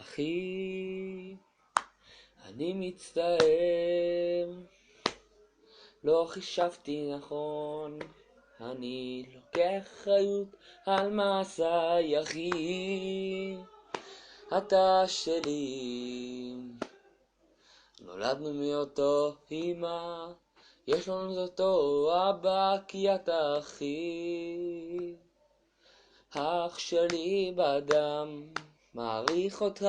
אחי, אני מצטער, לא חישבתי נכון, אני לוקח אחריות על מעשיי אחי, אתה שלי, נולדנו מאותו אמא, יש לנו אותו אבא כי אתה אחי, אח שלי בדם, מעריך אותך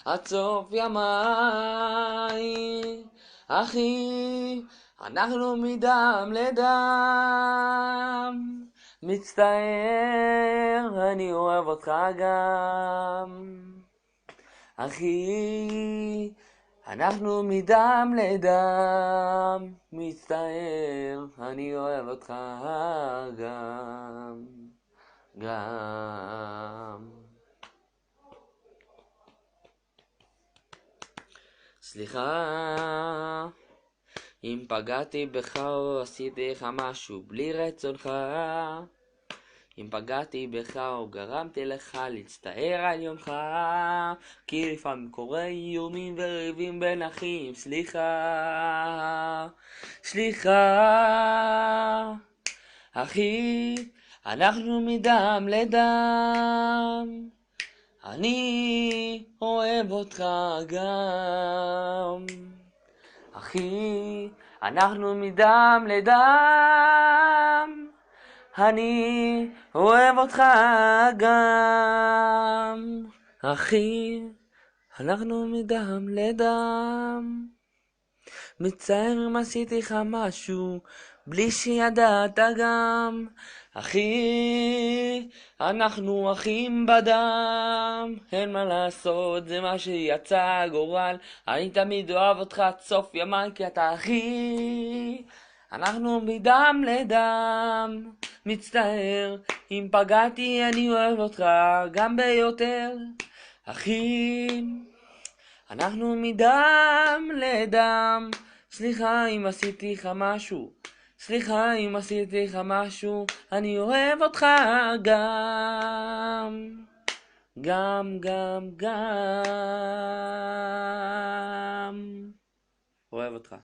עד סוף ימיי. אחי, אנחנו מדם לדם, מצטער, אני אוהב אותך גם. אחי, אנחנו מדם לדם, מצטער, אני אוהב אותך גם. סליחה, אם פגעתי בך או עשיתי לך משהו בלי רצונך, אם פגעתי בך או גרמתי לך להצטער על יומך, כי לפעמים קורה איומים וריבים בין אחים. סליחה, אחי, אנחנו מדם לדם, אני אוהב אותך גם. אחי, אנחנו מדם לדם, אני אוהב אותך גם. אחי, אנחנו מדם לדם, מצער אם עשיתי לך משהו בלי שידעת גם. אחי, אנחנו אחים בדם, אין מה לעשות, זה מה שיצא הגורל. אני תמיד אוהב אותך עד סוף ימיי כי אתה אחי, אנחנו מדם לדם, מצטער אם פגעתי, אני אוהב אותך גם ביותר. אחי, אנחנו מדם לדם, סליחה אם עשיתי לך משהו, סליחה אם עשיתי לך משהו, אני אוהב אותך גם, אוהב אותך.